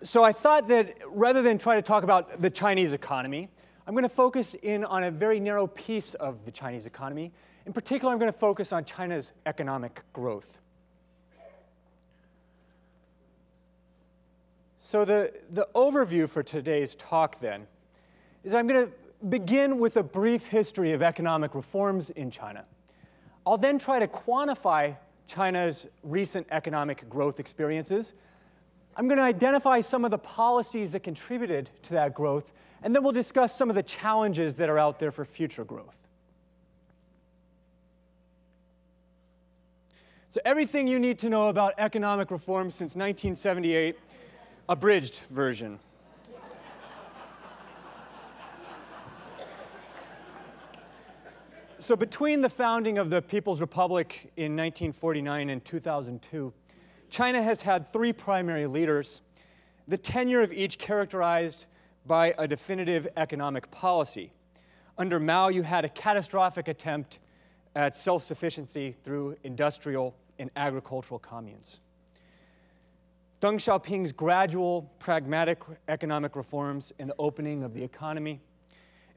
So I thought that rather than try to talk about the Chinese economy, I'm going to focus in on a very narrow piece of the Chinese economy. In particular, I'm going to focus on China's economic growth. So the overview for today's talk, then, is I'm going to begin with a brief history of economic reforms in China. I'll then try to quantify China's recent economic growth experiences. I'm going to identify some of the policies that contributed to that growth, and then we'll discuss some of the challenges that are out there for future growth. So everything you need to know about economic reform since 1978, abridged version. So between the founding of the People's Republic in 1949 and 2002, China has had three primary leaders, the tenure of each characterized by a definitive economic policy. Under Mao, you had a catastrophic attempt at self-sufficiency through industrial and agricultural communes. Deng Xiaoping's gradual, pragmatic economic reforms and the opening of the economy.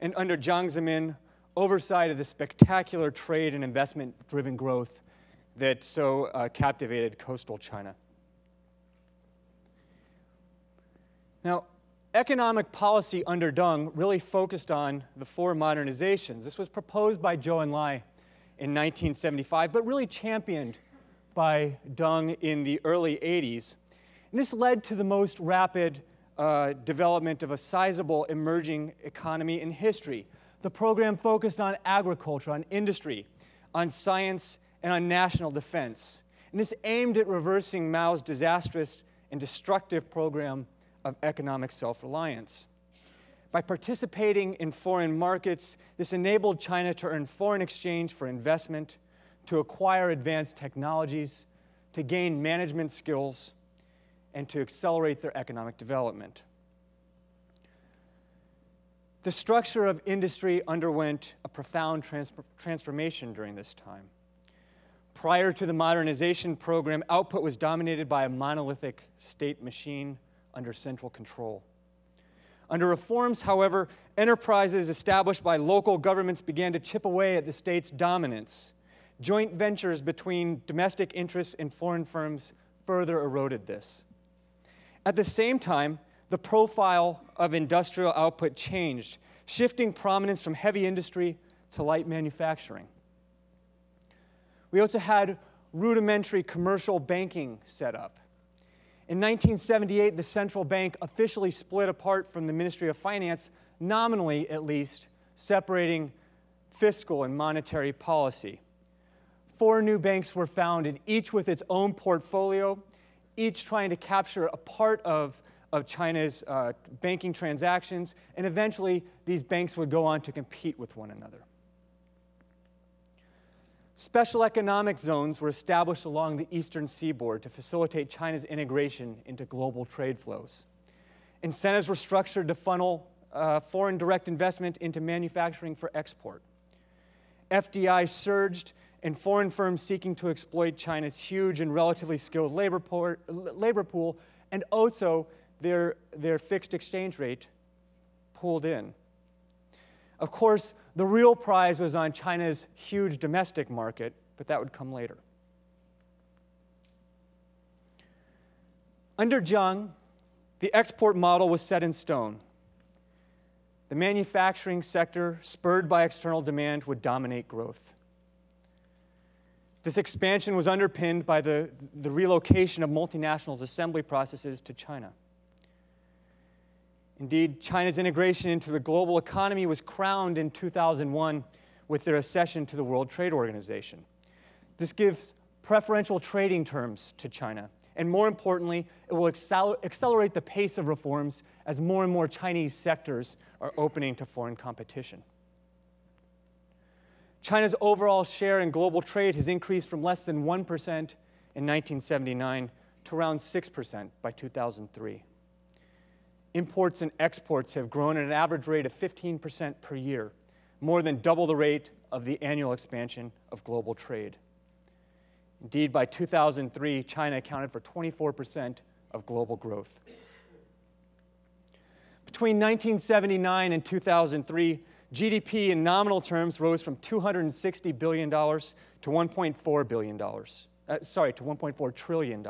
And under Jiang Zemin, oversight of the spectacular trade and investment-driven growth that so captivated coastal China. Now, economic policy under Deng really focused on the four modernizations. This was proposed by Zhou Enlai in 1975, but really championed by Deng in the early 80s. And this led to the most rapid development of a sizable emerging economy in history. The program focused on agriculture, on industry, on science, and on national defense. And this aimed at reversing Mao's disastrous and destructive program of economic self-reliance. By participating in foreign markets, this enabled China to earn foreign exchange for investment, to acquire advanced technologies, to gain management skills, and to accelerate their economic development. The structure of industry underwent a profound transformation during this time. Prior to the modernization program, output was dominated by a monolithic state machine under central control. Under reforms, however, enterprises established by local governments began to chip away at the state's dominance. Joint ventures between domestic interests and foreign firms further eroded this. At the same time, the profile of industrial output changed, shifting prominence from heavy industry to light manufacturing. We also had rudimentary commercial banking set up. In 1978, the central bank officially split apart from the Ministry of Finance, nominally at least, separating fiscal and monetary policy. Four new banks were founded, each with its own portfolio, each trying to capture a part of China's banking transactions, and eventually these banks would go on to compete with one another. Special economic zones were established along the eastern seaboard to facilitate China's integration into global trade flows. Incentives were structured to funnel foreign direct investment into manufacturing for export. FDI surged, and foreign firms seeking to exploit China's huge and relatively skilled labor pool, and also their fixed exchange rate pulled in. Of course, the real prize was on China's huge domestic market, but that would come later. Under Jiang, the export model was set in stone. The manufacturing sector, spurred by external demand, would dominate growth. This expansion was underpinned by the relocation of multinationals' assembly processes to China. Indeed, China's integration into the global economy was crowned in 2001 with their accession to the World Trade Organization. This gives preferential trading terms to China, and more importantly, it will accelerate the pace of reforms as more and more Chinese sectors are opening to foreign competition. China's overall share in global trade has increased from less than 1% in 1979 to around 6% by 2003. Imports and exports have grown at an average rate of 15% per year, more than double the rate of the annual expansion of global trade. Indeed, by 2003, China accounted for 24% of global growth. between 1979 and 2003, GDP in nominal terms rose from $260 billion to $1.4 billion. To $1.4 trillion,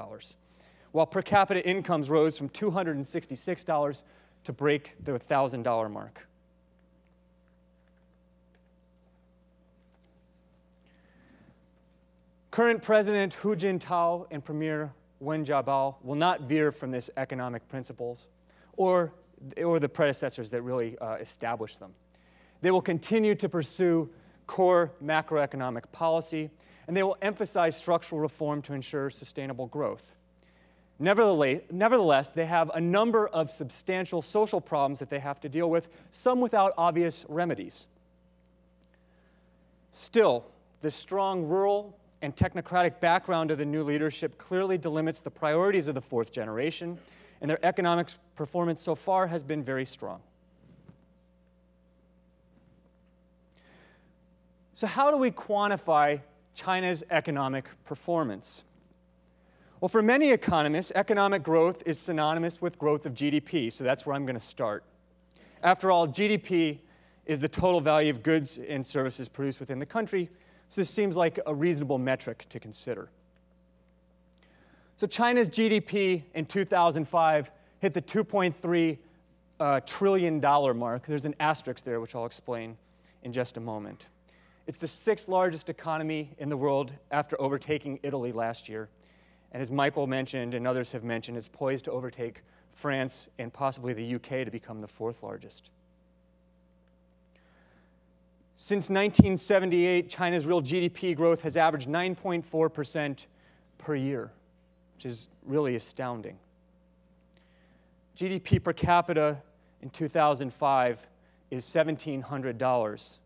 while per capita incomes rose from $266 to break the $1,000 mark. Current President Hu Jintao and Premier Wen Jiabao will not veer from this economic principles or the predecessors that really established them. They will continue to pursue core macroeconomic policy, and they will emphasize structural reform to ensure sustainable growth. Nevertheless, they have a number of substantial social problems that they have to deal with, some without obvious remedies. Still, the strong rural and technocratic background of the new leadership clearly delimits the priorities of the fourth generation, and their economic performance so far has been very strong. So how do we quantify China's economic performance? Well, for many economists, economic growth is synonymous with growth of GDP, so that's where I'm going to start. After all, GDP is the total value of goods and services produced within the country, so this seems like a reasonable metric to consider. So China's GDP in 2005 hit the $2.3 trillion mark. There's an asterisk there, which I'll explain in just a moment. It's the sixth largest economy in the world after overtaking Italy last year. And as Michael mentioned and others have mentioned, it's poised to overtake France and possibly the UK to become the fourth largest. Since 1978, China's real GDP growth has averaged 9.4% per year, which is really astounding. GDP per capita in 2005 is $1,700.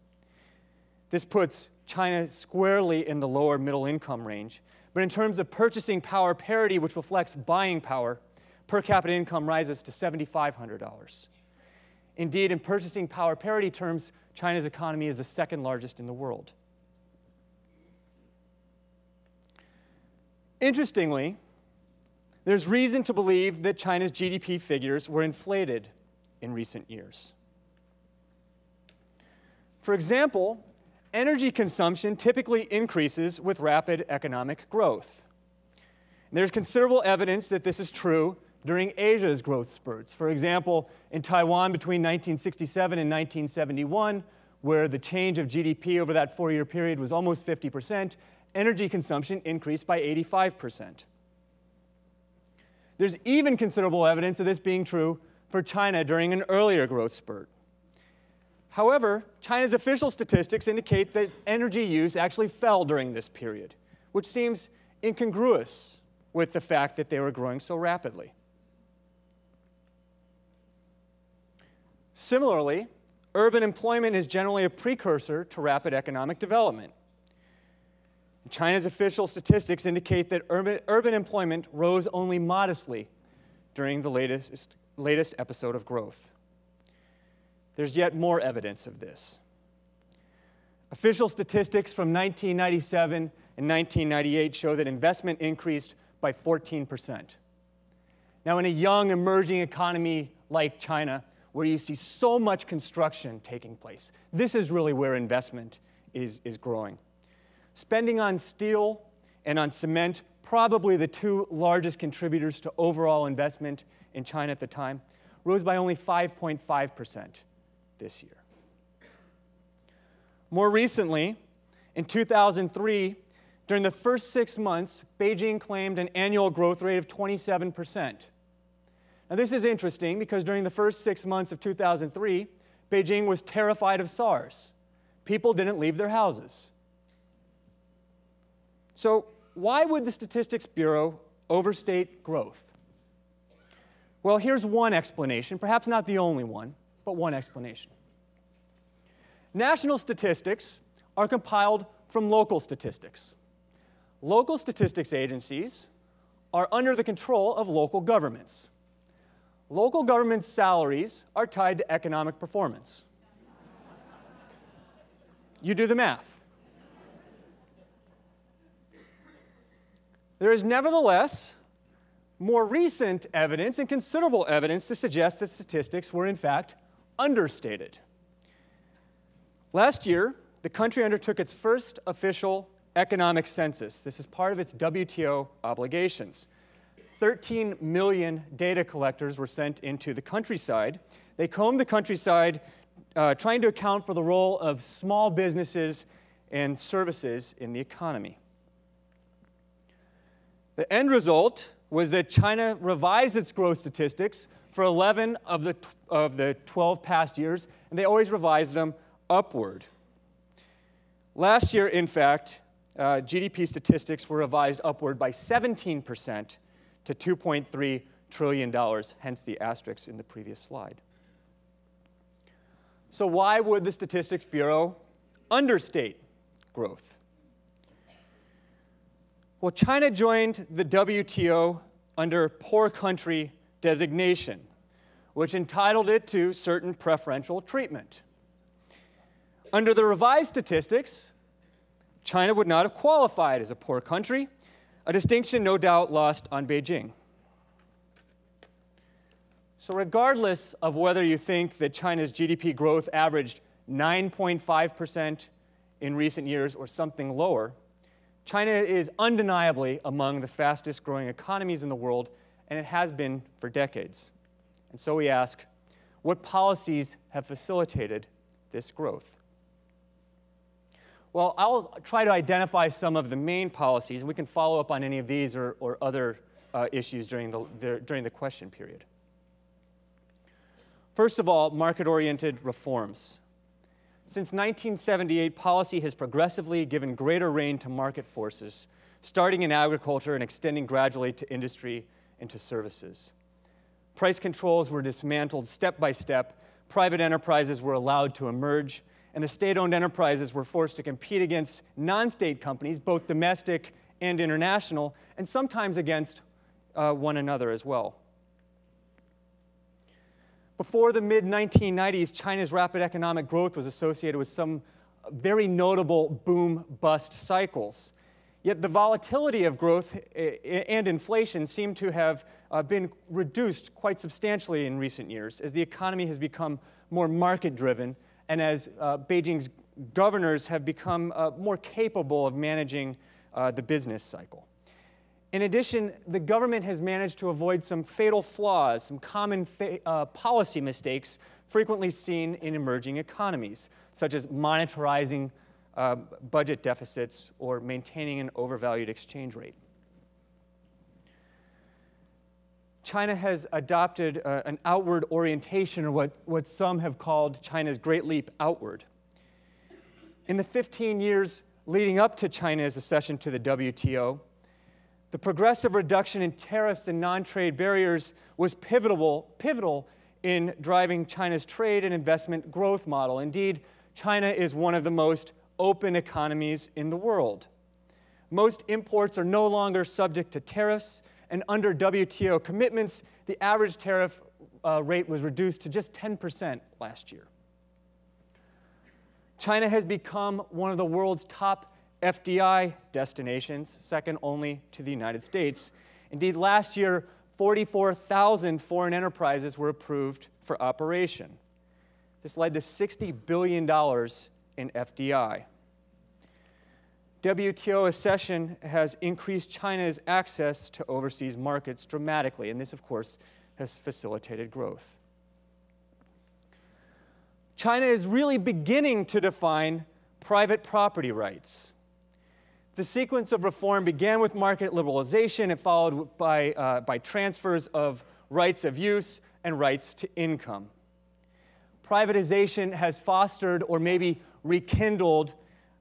This puts China squarely in the lower middle income range. But in terms of purchasing power parity, which reflects buying power, per capita income rises to $7,500. Indeed, in purchasing power parity terms, China's economy is the second largest in the world. Interestingly, there's reason to believe that China's GDP figures were inflated in recent years. For example, energy consumption typically increases with rapid economic growth. And there's considerable evidence that this is true during Asia's growth spurts. For example, in Taiwan between 1967 and 1971, where the change of GDP over that 4-year period was almost 50%, energy consumption increased by 85%. There's even considerable evidence of this being true for China during an earlier growth spurt. However, China's official statistics indicate that energy use actually fell during this period, which seems incongruous with the fact that they were growing so rapidly. Similarly, urban employment is generally a precursor to rapid economic development. China's official statistics indicate that urban employment rose only modestly during the latest episode of growth. There's yet more evidence of this. Official statistics from 1997 and 1998 show that investment increased by 14%. Now, in a young, emerging economy like China, where you see so much construction taking place, this is really where investment is growing. Spending on steel and on cement, probably the two largest contributors to overall investment in China at the time, rose by only 5.5% this year. More recently, in 2003, during the first 6 months, Beijing claimed an annual growth rate of 27%. Now, this is interesting because during the first 6 months of 2003, Beijing was terrified of SARS. People didn't leave their houses. So, why would the Statistics Bureau overstate growth? Well, here's one explanation, perhaps not the only one, but one explanation. National statistics are compiled from local statistics. Local statistics agencies are under the control of local governments. Local government salaries are tied to economic performance. You do the math. There is nevertheless more recent evidence and considerable evidence to suggest that statistics were in fact understated. Last year, the country undertook its first official economic census. This is part of its WTO obligations. 13 million data collectors were sent into the countryside. They combed the countryside, trying to account for the role of small businesses and services in the economy. The end result was that China revised its growth statistics for 11 of the 12 past years, and they always revised them upward. Last year, in fact, GDP statistics were revised upward by 17% to $2.3 trillion, hence the asterisk in the previous slide. So why would the Statistics Bureau understate growth? Well, China joined the WTO under poor country designation, which entitled it to certain preferential treatment. Under the revised statistics, China would not have qualified as a poor country, a distinction no doubt lost on Beijing. So regardless of whether you think that China's GDP growth averaged 9.5% in recent years or something lower, China is undeniably among the fastest growing economies in the world, and it has been for decades. And so we ask, what policies have facilitated this growth? Well, I'll try to identify some of the main policies, and we can follow up on any of these or other issues during the question period. First of all, market-oriented reforms. Since 1978, policy has progressively given greater rein to market forces, starting in agriculture and extending gradually to industry and to services. Price controls were dismantled step by step, private enterprises were allowed to emerge, and the state-owned enterprises were forced to compete against non-state companies, both domestic and international, and sometimes against one another as well. Before the mid-1990s, China's rapid economic growth was associated with some very notable boom-bust cycles. Yet the volatility of growth and inflation seem to have been reduced quite substantially in recent years as the economy has become more market-driven and as Beijing's governors have become more capable of managing the business cycle. In addition, the government has managed to avoid some fatal flaws, some common policy mistakes frequently seen in emerging economies, such as monetizing budget deficits or maintaining an overvalued exchange rate. China has adopted an outward orientation, or what some have called China's Great Leap Outward. In the 15 years leading up to China's accession to the WTO, the progressive reduction in tariffs and non-trade barriers was pivotal in driving China's trade and investment growth model. Indeed, China is one of the most open economies in the world. Most imports are no longer subject to tariffs, and under WTO commitments, the average tariff rate was reduced to just 10% last year. China has become one of the world's top FDI destinations, second only to the United States. Indeed, last year, 44,000 foreign enterprises were approved for operation. This led to $60 billion in FDI. WTO accession has increased China's access to overseas markets dramatically, and this, of course, has facilitated growth. China is really beginning to define private property rights. The sequence of reform began with market liberalization and followed by transfers of rights of use and rights to income. Privatization has fostered or maybe rekindled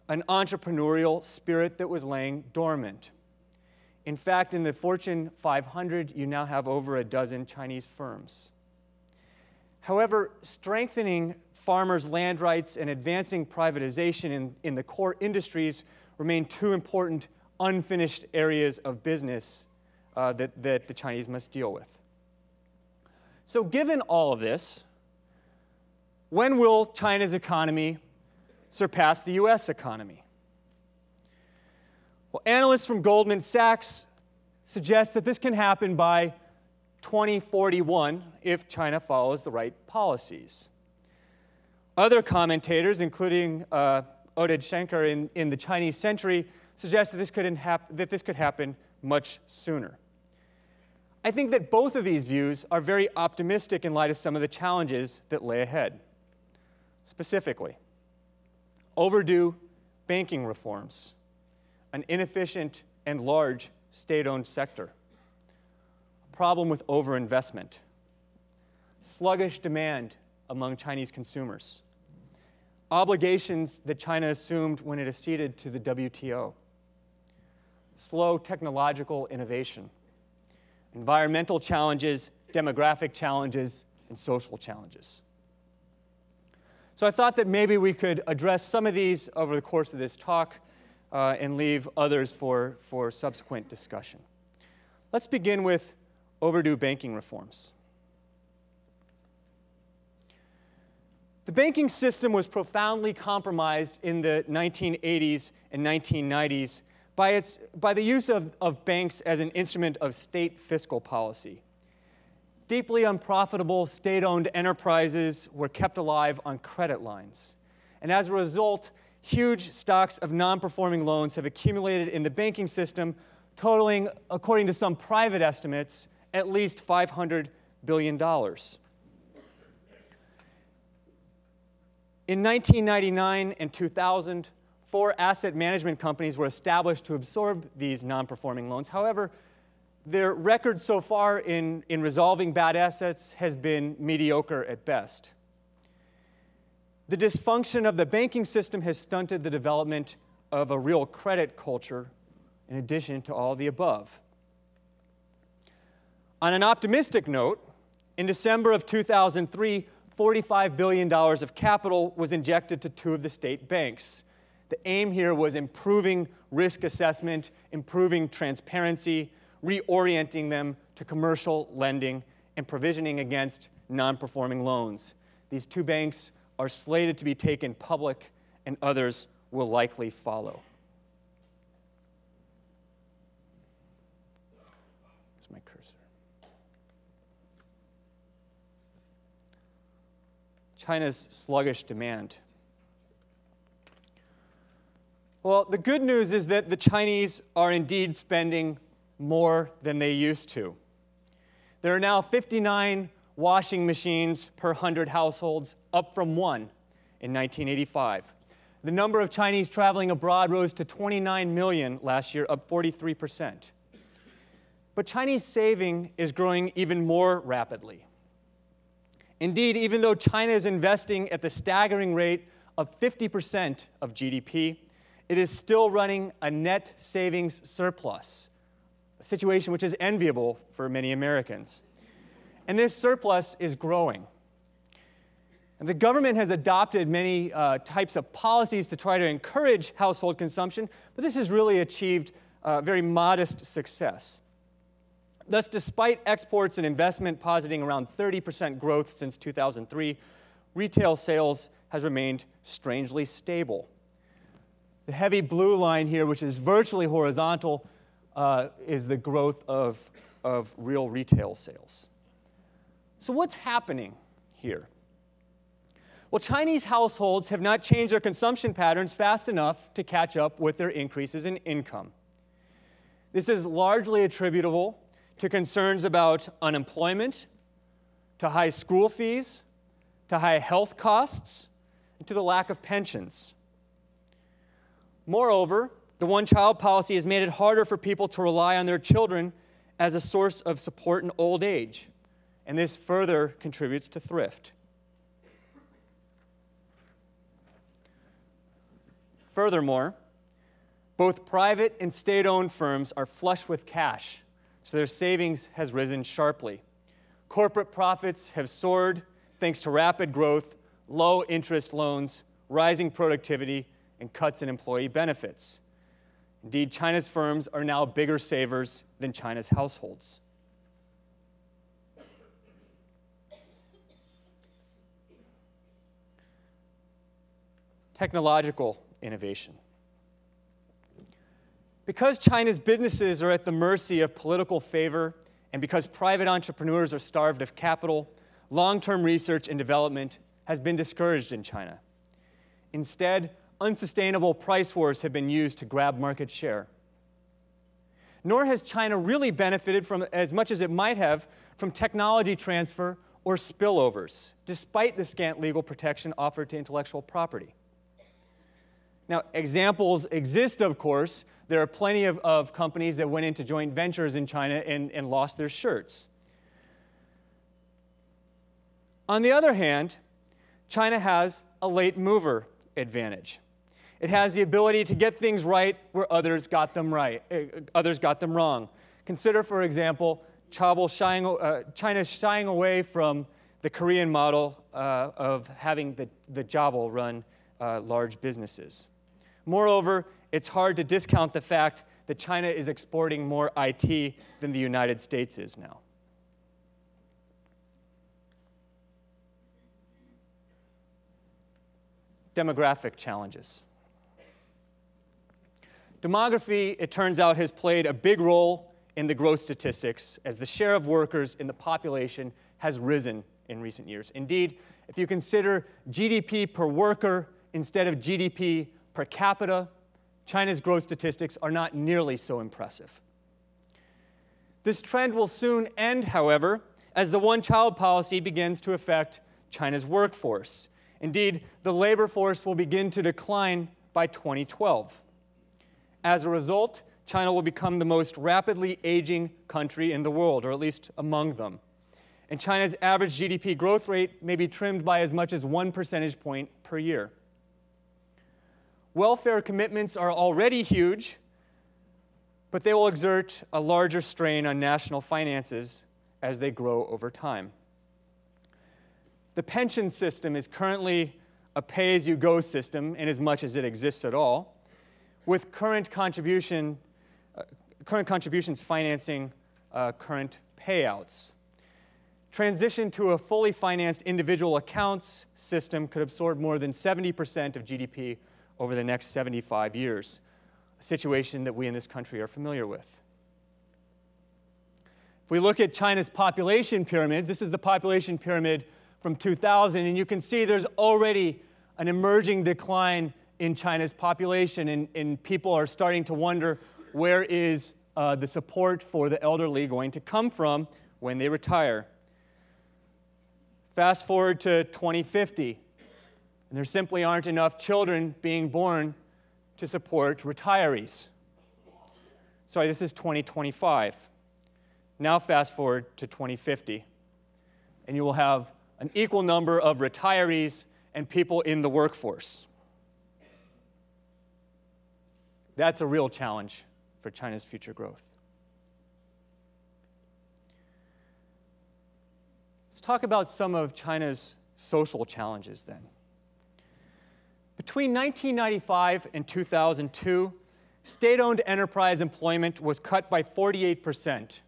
an entrepreneurial spirit that was laying dormant. In fact, in the Fortune 500, you now have over a dozen Chinese firms. However, strengthening farmers' land rights and advancing privatization in the core industries remain two important unfinished areas of business that the Chinese must deal with. So given all of this, when will China's economy surpass the U.S. economy? Well, analysts from Goldman Sachs suggests that this can happen by 2041 if China follows the right policies. Other commentators, including Oded Schenker in the Chinese Century, suggest that this could happen much sooner. I think that both of these views are very optimistic in light of some of the challenges that lay ahead. Specifically, overdue banking reforms, an inefficient and large state-owned sector, a problem with overinvestment, sluggish demand among Chinese consumers, obligations that China assumed when it acceded to the WTO, slow technological innovation, environmental challenges, demographic challenges, and social challenges. So I thought that maybe we could address some of these over the course of this talk and leave others for subsequent discussion. Let's begin with overdue banking reforms. The banking system was profoundly compromised in the 1980s and 1990s by the use of banks as an instrument of state fiscal policy. Deeply unprofitable state-owned enterprises were kept alive on credit lines. And as a result, huge stocks of non-performing loans have accumulated in the banking system, totaling, according to some private estimates, at least $500 billion. In 1999 and 2000, 4 asset management companies were established to absorb these non-performing loans. However, their record so far in resolving bad assets has been mediocre at best. The dysfunction of the banking system has stunted the development of a real credit culture in addition to all the above. On an optimistic note, in December of 2003, $45 billion of capital was injected to 2 of the state banks. The aim here was improving risk assessment, improving transparency, reorienting them to commercial lending, and provisioning against non-performing loans. These 2 banks are slated to be taken public, and others will likely follow. Where's my cursor? China's sluggish demand. Well, the good news is that the Chinese are indeed spending more than they used to. There are now 59 washing machines per 100 households, up from 1 in 1985. The number of Chinese traveling abroad rose to 29 million last year, up 43%. But Chinese saving is growing even more rapidly. Indeed, even though China is investing at the staggering rate of 50% of GDP, it is still running a net savings surplus, a situation which is enviable for many Americans. And this surplus is growing. And the government has adopted many types of policies to try to encourage household consumption, but this has really achieved very modest success. Thus, despite exports and investment positing around 30% growth since 2003, retail sales has remained strangely stable. The heavy blue line here, which is virtually horizontal, is the growth of real retail sales. So what's happening here? Well, Chinese households have not changed their consumption patterns fast enough to catch up with their increases in income. This is largely attributable to concerns about unemployment, to high school fees, to high health costs, and to the lack of pensions. Moreover, the one-child policy has made it harder for people to rely on their children as a source of support in old age, and this further contributes to thrift. Furthermore, both private and state-owned firms are flush with cash, so their savings has risen sharply. Corporate profits have soared thanks to rapid growth, low interest loans, rising productivity, and cuts in employee benefits. Indeed, China's firms are now bigger savers than China's households. Technological innovation. Because China's businesses are at the mercy of political favor, and because private entrepreneurs are starved of capital, long-term research and development has been discouraged in China. Instead, unsustainable price wars have been used to grab market share. Nor has China really benefited from as much as it might have from technology transfer or spillovers, despite the scant legal protection offered to intellectual property. Now, examples exist, of course. There are plenty of companies that went into joint ventures in China and lost their shirts. On the other hand, China has a late mover advantage. It has the ability to get things right where others got them wrong. Consider, for example, China's shying away from the Korean model of having the jabal run large businesses. Moreover, it's hard to discount the fact that China is exporting more IT than the United States is now. Demographic challenges. Demography, it turns out, has played a big role in the growth statistics as the share of workers in the population has risen in recent years. Indeed, if you consider GDP per worker instead of GDP per capita, China's growth statistics are not nearly so impressive. This trend will soon end, however, as the one-child policy begins to affect China's workforce. Indeed, the labor force will begin to decline by 2012. As a result, China will become the most rapidly aging country in the world, or at least among them. And China's average GDP growth rate may be trimmed by as much as 1 percentage point per year. Welfare commitments are already huge, but they will exert a larger strain on national finances as they grow over time. The pension system is currently a pay-as-you-go system, in as much as it exists at all, with current contributions financing current payouts. Transition to a fully financed individual accounts system could absorb more than 70% of GDP over the next 75 years, a situation that we in this country are familiar with. If we look at China's population pyramids, this is the population pyramid from 2000, and you can see there's already an emerging decline in China's population, and people are starting to wonder, where is the support for the elderly going to come from when they retire? Fast forward to 2050, and there simply aren't enough children being born to support retirees. Sorry, this is 2025. Now fast forward to 2050, and you will have an equal number of retirees and people in the workforce. That's a real challenge for China's future growth. Let's talk about some of China's social challenges then. Between 1995 and 2002, state-owned enterprise employment was cut by 48%,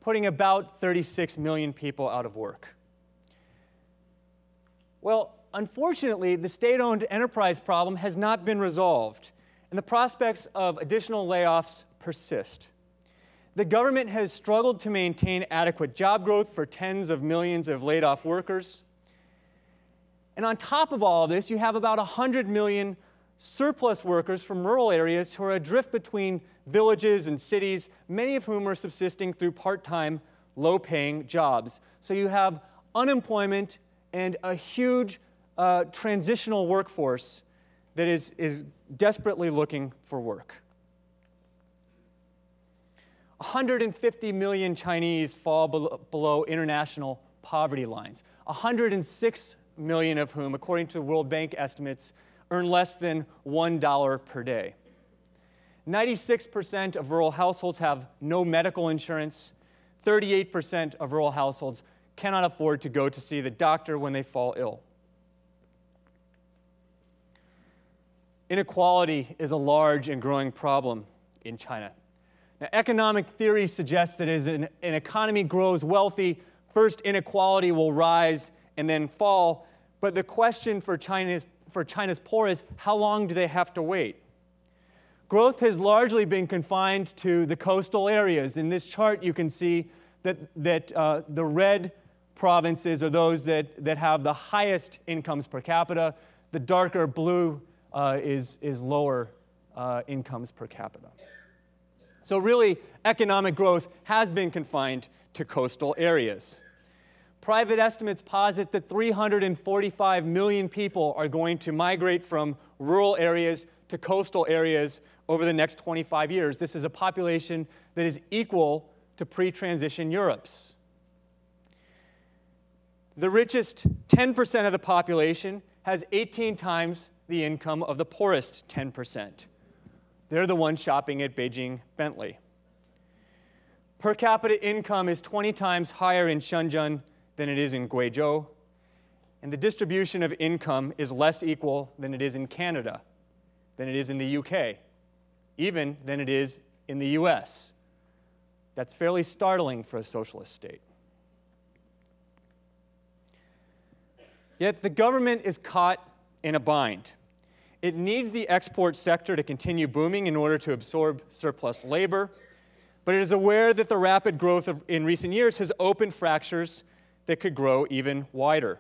putting about 36 million people out of work. Well, unfortunately, the state-owned enterprise problem has not been resolved, and the prospects of additional layoffs persist. The government has struggled to maintain adequate job growth for tens of millions of laid-off workers. And on top of all of this, you have about 100 million surplus workers from rural areas who are adrift between villages and cities, many of whom are subsisting through part-time, low-paying jobs. So you have unemployment and a huge transitional workforce that is desperately looking for work. 150 million Chinese fall below international poverty lines, 106 million of whom, according to World Bank estimates, earn less than $1 per day. 96% of rural households have no medical insurance. 38% of rural households cannot afford to go to see the doctor when they fall ill. Inequality is a large and growing problem in China. Now, economic theory suggests that as an economy grows wealthy, first inequality will rise and then fall. But the question for China's poor is, how long do they have to wait? growth has largely been confined to the coastal areas. In this chart, you can see that the red provinces are those that have the highest incomes per capita. The darker blue is lower incomes per capita. So really, economic growth has been confined to coastal areas. Private estimates posit that 345 million people are going to migrate from rural areas to coastal areas over the next 25 years. This is a population that is equal to pre-transition Europe's. The richest 10% of the population has 18 times the income of the poorest 10%. They're the ones shopping at Beijing Bentley. Per capita income is 20 times higher in Shenzhen than it is in Guizhou, and the distribution of income is less equal than it is in Canada, than it is in the UK, even than it is in the US. That's fairly startling for a socialist state. Yet the government is caught in a bind. It needs the export sector to continue booming in order to absorb surplus labor, but it is aware that the rapid growth in recent years has opened fractures that could grow even wider.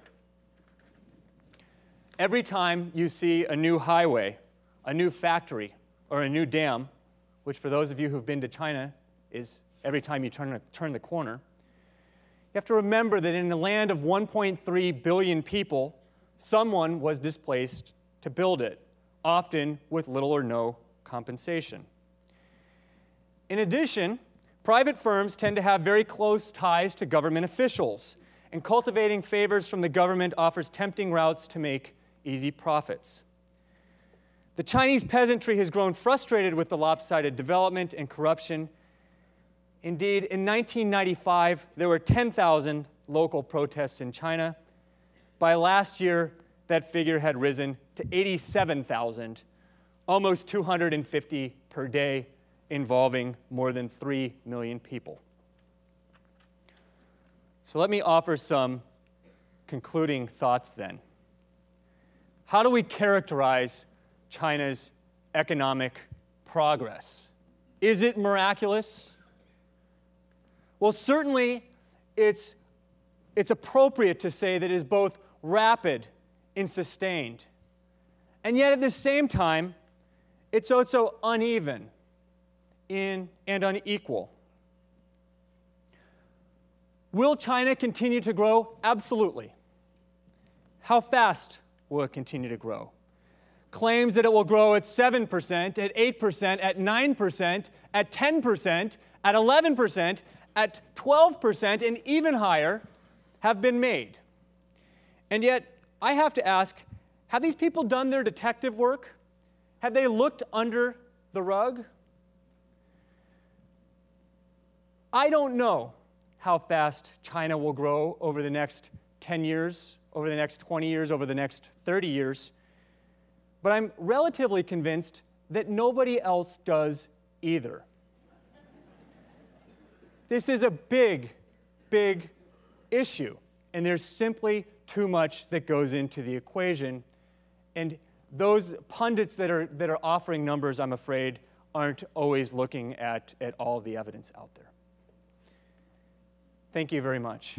Every time you see a new highway, a new factory, or a new dam, which for those of you who've been to China is every time you turn the corner, you have to remember that in a land of 1.3 billion people, someone was displaced to build it, often with little or no compensation. In addition, private firms tend to have very close ties to government officials, and cultivating favors from the government offers tempting routes to make easy profits. The Chinese peasantry has grown frustrated with the lopsided development and corruption. Indeed, in 1995, there were 10,000 local protests in China. By last year, that figure had risen to 87,000, almost 250 per day, involving more than 3 million people. So let me offer some concluding thoughts then. How do we characterize China's economic progress? Is it miraculous? Well, certainly it's appropriate to say that it is both rapid and sustained. And yet at the same time, it's also uneven and unequal. Will China continue to grow? Absolutely. How fast will it continue to grow? Claims that it will grow at 7%, at 8%, at 9%, at 10%, at 11%, at 12%, and even higher have been made. And yet, I have to ask, have these people done their detective work? Have they looked under the rug? I don't know how fast China will grow over the next 10 years, over the next 20 years, over the next 30 years. But I'm relatively convinced that nobody else does either. This is a big, big issue, and there's simply too much that goes into the equation. And those pundits that are offering numbers, I'm afraid, aren't always looking at all the evidence out there. Thank you very much.